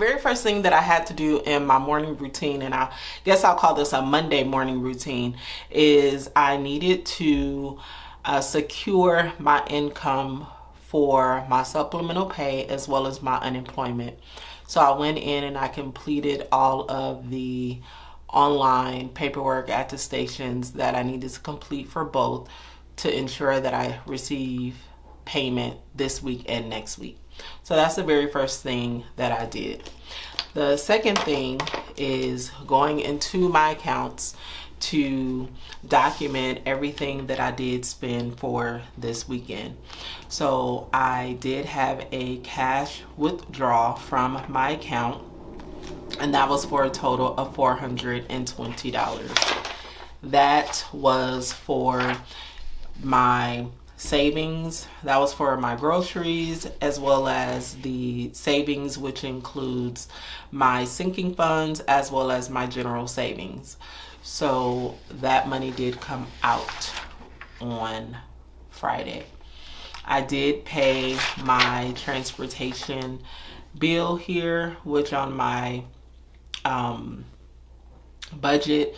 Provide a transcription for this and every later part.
very first thing that I had to do in my morning routine, and I guess I'll call this a Monday morning routine, is I needed to secure my income for my supplemental pay as well as my unemployment. So I went in and I completed all of the online paperwork attestations that I needed to complete for both to ensure that I receive payment this week and next week. So that's the very first thing that I did. The second thing is going into my accounts to document everything that I did spend for this weekend. So I did have a cash withdrawal from my account, and that was for a total of $420. That was for my savings, that was for my groceries, as well as the savings, which includes my sinking funds as well as my general savings. So that money did come out on Friday. I did pay my transportation bill here, which on my budget,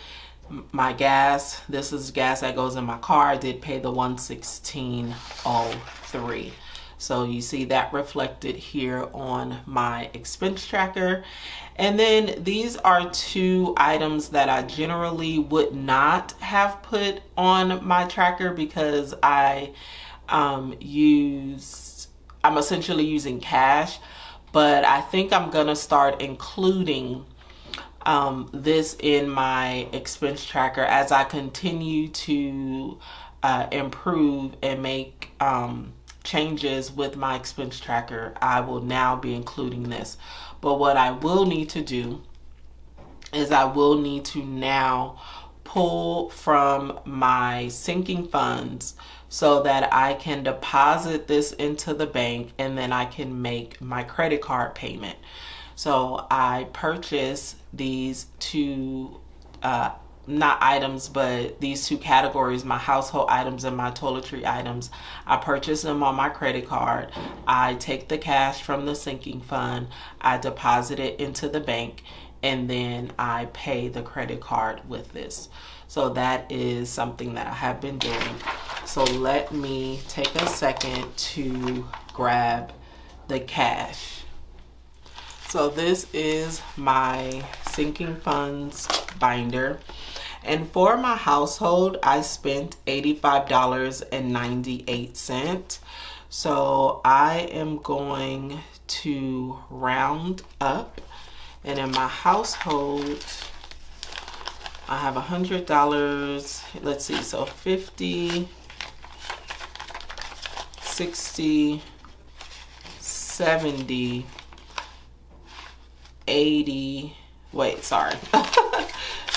my gas, this is gas that goes in my car, I did pay the $116.03. So you see that reflected here on my expense tracker. And then these are two items that I generally would not have put on my tracker because I'm essentially using cash, but I think I'm gonna start including this in my expense tracker as I continue to improve and make changes with my expense tracker. I will now be including this. But what I will need to do is I will need to now pull from my sinking funds so that I can deposit this into the bank and then I can make my credit card payment. So I purchased these two not items, but these two categories, my household items and my toiletry items. I purchase them on my credit card. I take the cash from the sinking fund, I deposit it into the bank, and then I pay the credit card with this. So that is something that I have been doing. So let me take a second to grab the cash. So this is my sinking funds binder. And for my household, I spent $85.98. So I am going to round up. And in my household, I have $100. Let's see, so 50, 60, 70, 80, wait, sorry.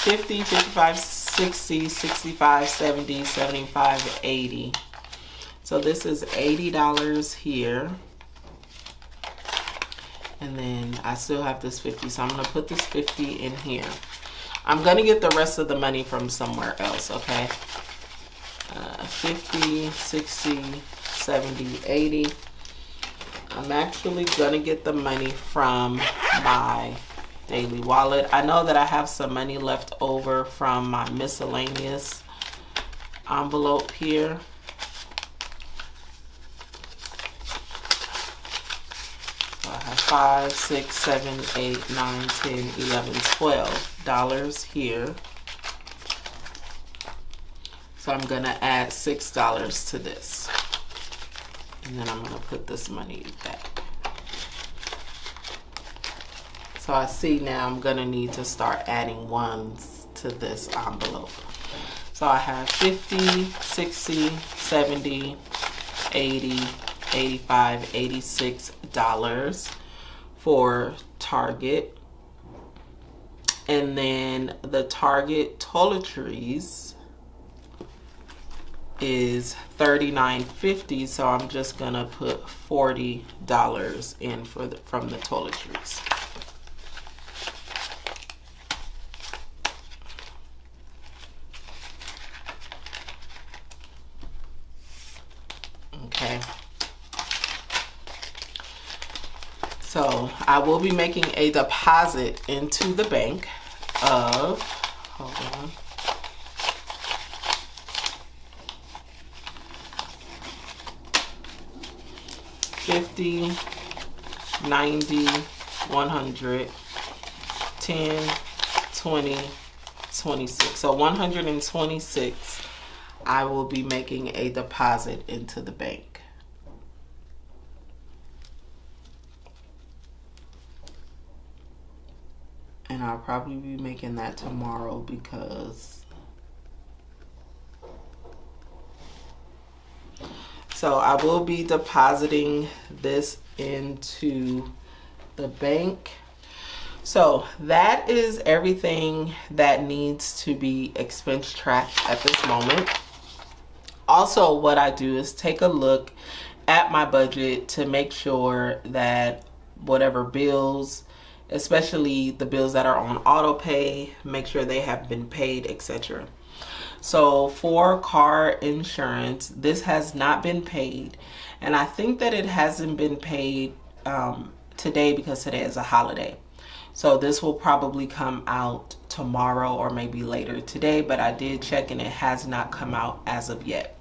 50, 55, 60, 65, 70, 75, 80. So this is $80 here. And then I still have this 50. So I'm going to put this 50 in here. I'm going to get the rest of the money from somewhere else, okay? 50, 60, 70, 80. I'm actually going to get the money from my daily wallet. I know that I have some money left over from my miscellaneous envelope here. So I have $5, $6, $7, $8, $9, $10, $11, $12 here. So I'm gonna add $6 to this. And then I'm gonna put this money back. So I see now I'm gonna need to start adding ones to this envelope. So I have 50, 60, 70, 80, 85, $86 for Target. And then the Target toiletries is $39.50, so I'm just gonna put $40 in from the toiletries. Okay. So So I will be making a deposit into the bank of, hold on, $50, $90, $100, $10, $20, $26. So $126, I will be making a deposit into the bank. And I'll probably be making that tomorrow because so I will be depositing this into the bank. So that is everything that needs to be expense tracked at this moment. Also, what I do is take a look at my budget to make sure that whatever bills, especially the bills that are on auto pay, make sure they have been paid, etc. So for car insurance, this has not been paid, and I think that it hasn't been paid today because today is a holiday. So this will probably come out tomorrow or maybe later today, but I did check and it has not come out as of yet.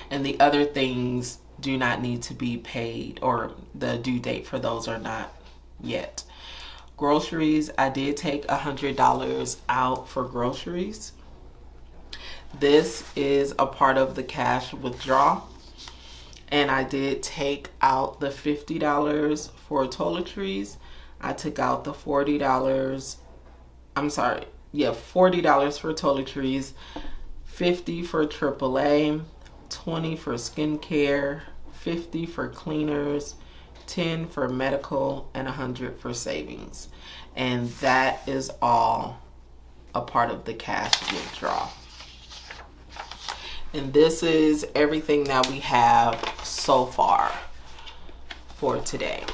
And the other things do not need to be paid, or the due date for those are not yet. Groceries, I did take $100 out for groceries. This is a part of the cash withdrawal, and I did take out the $50 for toiletries. I took out the $40 for toiletries, $50 for AAA, $20 for skincare, $50 for cleaners, $10 for medical, and $100 for savings. And that is all a part of the cash withdrawal. And this is everything that we have so far for today.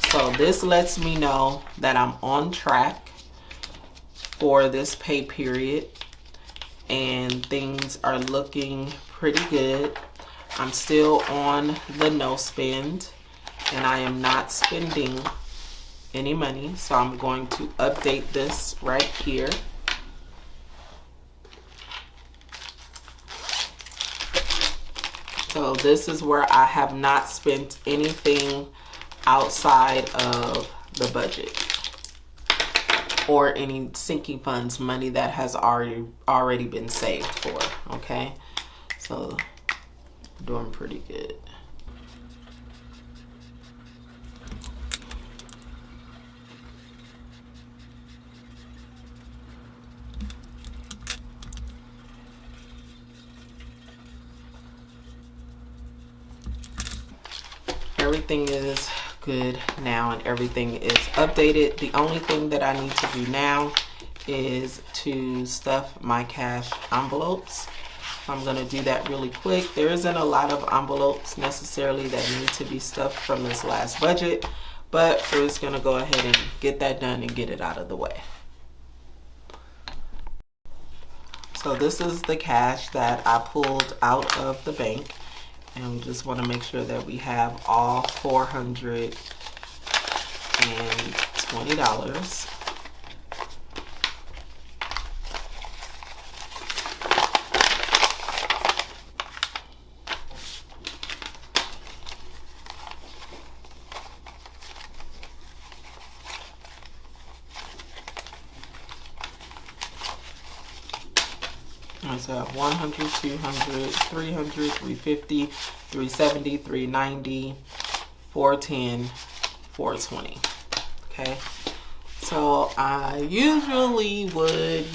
So this lets me know that I'm on track for this pay period and things are looking pretty good. I'm still on the no spend, and I am not spending any money. So I'm going to update this right here. So this is where I have not spent anything outside of the budget or any sinking funds money that has already been saved for. Okay, so doing pretty good. Everything is good now and everything is updated. The only thing that I need to do now is to stuff my cash envelopes. I'm going to do that really quick. There isn't a lot of envelopes necessarily that need to be stuffed from this last budget, but we're just going to go ahead and get that done and get it out of the way. So this is the cash that I pulled out of the bank. And we just want to make sure that we have all $420. So I have 100, 200, 300, 350, 370, 390, 410, 420. Okay. So I usually would,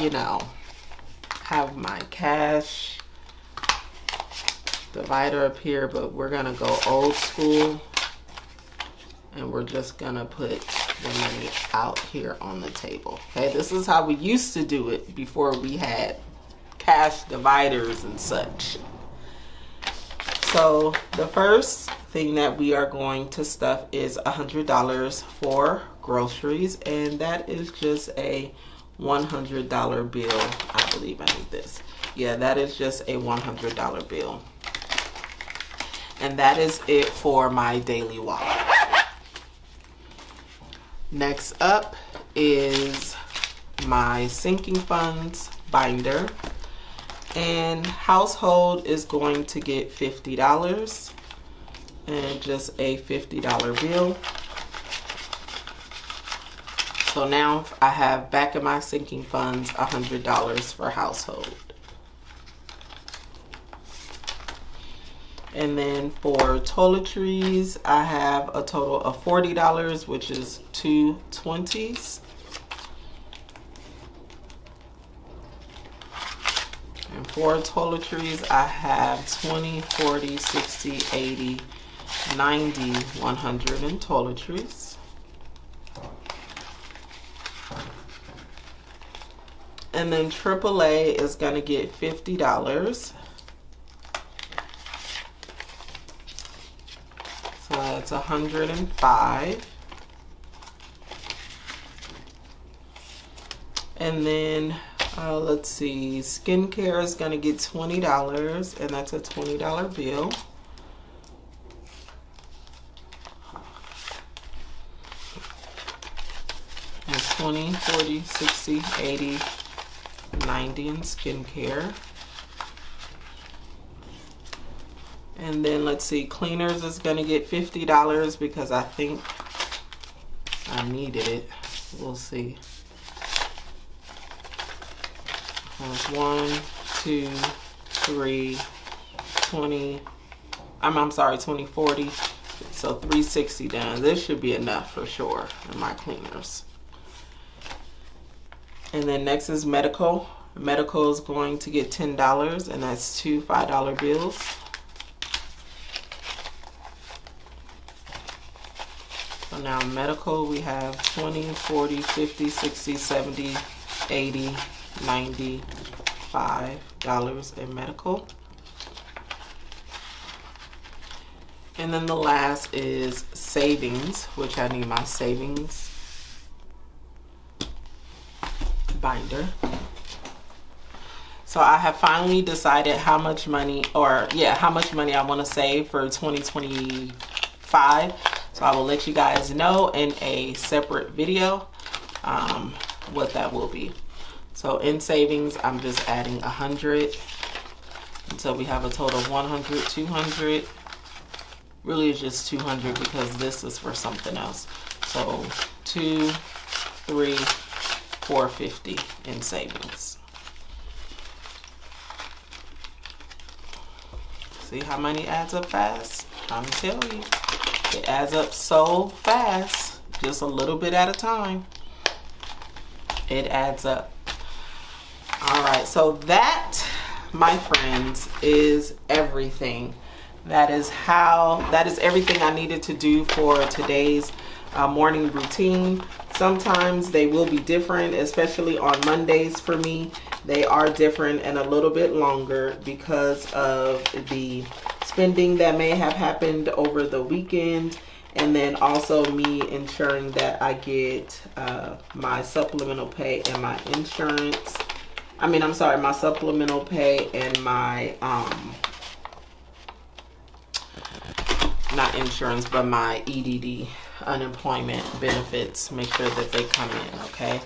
have my cash divider up here, but we're going to go old school and we're just going to put the money out here on the table. Okay. This is how we used to do it before we had cash dividers and such. So the first thing that we are going to stuff is $100 for groceries, and that is just a $100 bill. I believe I need this. Yeah, that is just a $100 bill. And that is it for my daily wallet. Next up is my sinking funds binder, and household is going to get $50 and just a $50 bill. So now I have back in my sinking funds $100 for household. And then for toiletries, I have a total of $40, which is 2 20s. And for toiletries, I have 20, 40, 60, 80, 90, 100 in toiletries. And then AAA is going to get $50. So that's 105. And then let's see, skincare is going to get $20, and that's a $20 bill. And 20, 40, 60, 80, 90 in skincare. And then let's see, cleaners is going to get $50 because I think I needed it. We'll see. There's 1, 2, 3, 20. I'm sorry, 20, 40. So 360 done. This should be enough for sure in my cleaners. And then next is medical. Medical is going to get $10, and that's 2 $5 bills. So now medical, we have 20, 40, 50, 60, 70, 80, 90, $5 in medical. And then the last is savings, which I need my savings binder. So I have finally decided how much money, how much money I want to save for 2025. So I will let you guys know in a separate video what that will be. So in savings, I'm just adding 100 until we have a total of 100, 200. Really it's just 200 because this is for something else. So 2, 3, 450 in savings. See how money adds up fast? I'm telling you, it adds up so fast, just a little bit at a time. It adds up. All right, so that, my friends, is everything. That is everything I needed to do for today's morning routine. Sometimes they will be different, especially on Mondays for me. They are different and a little bit longer because of the spending that may have happened over the weekend, and then also me ensuring that I get my supplemental pay and my insurance. My supplemental pay and my not insurance, but my EDD, unemployment benefits. Make sure that they come in, okay?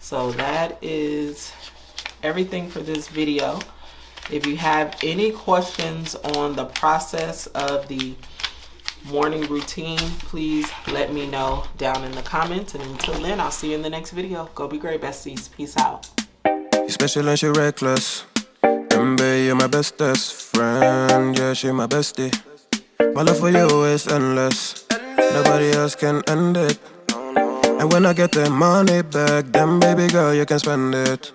So that is everything for this video. If you have any questions on the process of the morning routine, please let me know down in the comments. And until then, I'll see you in the next video. Go be great, besties. Peace out. You're special and she reckless. Remember, you're my bestest friend. Yeah, she my bestie. My love for you is endless. Nobody else can end it. And when I get the money back, then baby girl, you can spend it.